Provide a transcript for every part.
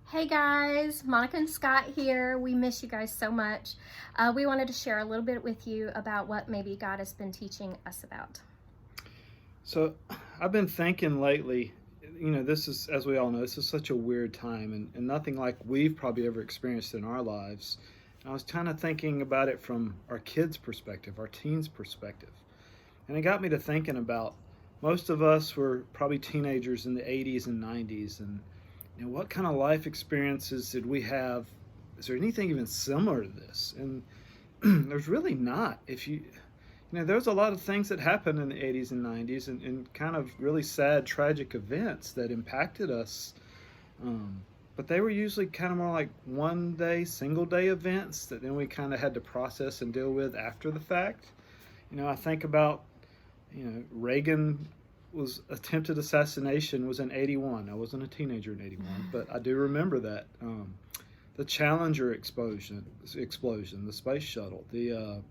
Hey guys, Monica and Scott here. We miss you guys so much. We wanted to share a little bit with you about what maybe God has been teaching us about. So I've been thinking lately, this is, as we all know, this is such a weird time and nothing like we've probably ever experienced in our lives. And I was kind of thinking about it from our kids' perspective, our teens' perspective. And it got me to thinking about most of us were probably teenagers in the 80s and 90s. And what kind of life experiences did we have? Is there anything even similar to this? And there's really not. There's a lot of things that happened in the 80s and 90s and kind of really sad, tragic events that impacted us. But they were usually kind of more like one day, single day events that then we kind of had to process and deal with after the fact. I think about, Reagan was attempted assassination was in 81. I wasn't a teenager in 81, but I do remember that. The Challenger explosion, the space shuttle, the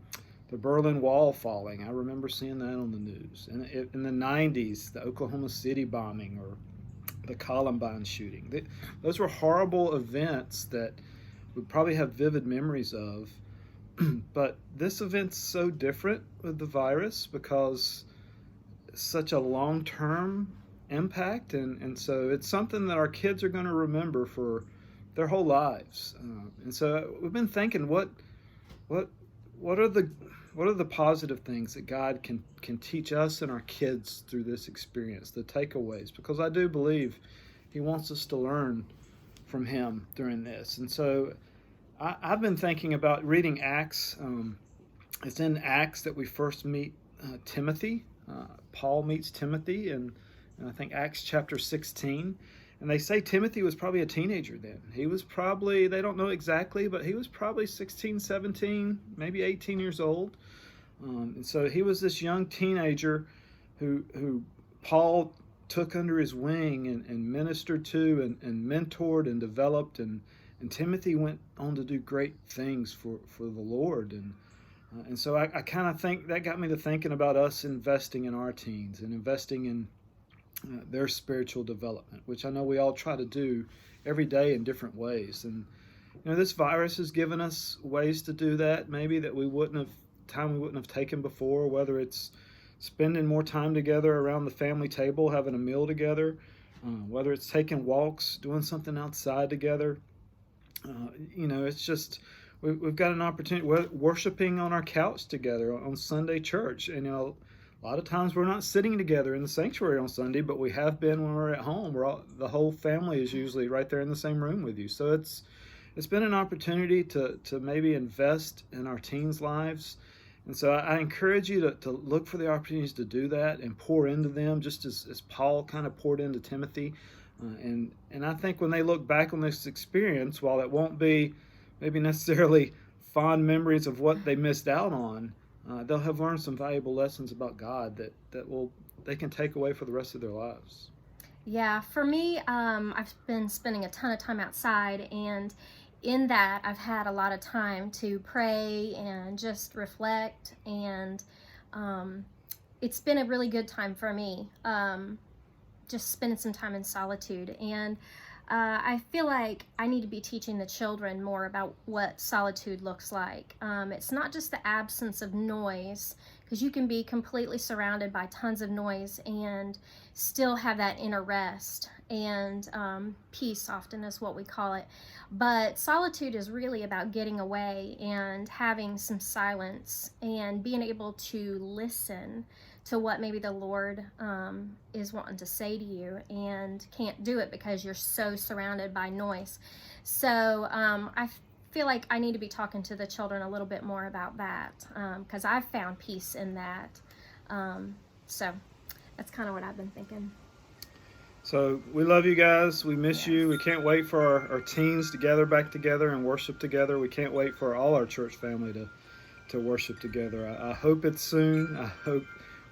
Berlin Wall falling. I remember seeing that on the news. And in the 90s, the Oklahoma City bombing or the Columbine shooting. Those were horrible events that we probably have vivid memories of. But this event's so different with the virus because it's such a long-term impact. And so it's something that our kids are going to remember for their whole lives. And so we've been thinking, what what are the positive things that God can teach us and our kids through this experience, the takeaways? Because I do believe He wants us to learn from Him during this. And so I've been thinking about reading Acts. It's in Acts that we first meet Timothy. Paul meets Timothy, and I think Acts chapter 16. And they say Timothy was probably a teenager then. He was probably, they don't know exactly, but he was probably 16, 17, maybe 18 years old. And so he was this young teenager who Paul took under his wing and ministered to and mentored and developed. And Timothy went on to do great things for the Lord. And so I kind of think that got me to thinking about us investing in our teens and investing in their spiritual development, which I know we all try to do every day in different ways. And this virus has given us ways to do that, maybe that we wouldn't have taken before, whether it's spending more time together around the family table, having a meal together, whether it's taking walks, doing something outside together. It's just we've got an opportunity worshiping on our couch together on Sunday church. And a lot of times we're not sitting together in the sanctuary on Sunday, but we have been when we're at home. The whole family is usually right there in the same room with you. So it's been an opportunity to maybe invest in our teens' lives. And so I encourage you to look for the opportunities to do that and pour into them, just as Paul kind of poured into Timothy. And I think when they look back on this experience, while it won't be maybe necessarily fond memories of what they missed out on, they'll have learned some valuable lessons about God that they can take away for the rest of their lives. Yeah, for me, I've been spending a ton of time outside, and in that, I've had a lot of time to pray and just reflect, and it's been a really good time for me, just spending some time in solitude. And I feel like I need to be teaching the children more about what solitude looks like. It's not just the absence of noise, because you can be completely surrounded by tons of noise and still have that inner rest and peace, often is what we call it. But solitude is really about getting away and having some silence and being able to listen to what maybe the Lord is wanting to say to you, and can't do it because you're so surrounded by noise. So I feel like I need to be talking to the children a little bit more about that, because I've found peace in that. So that's kind of what I've been thinking. So we love you guys. We miss Yes. you. We can't wait for our teens to gather back together and worship together. We can't wait for all our church family to worship together. I hope it's soon. I hope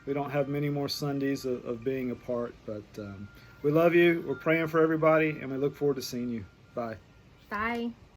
we don't have many more Sundays of being apart. But we love you. We're praying for everybody, and we look forward to seeing you. Bye. Bye.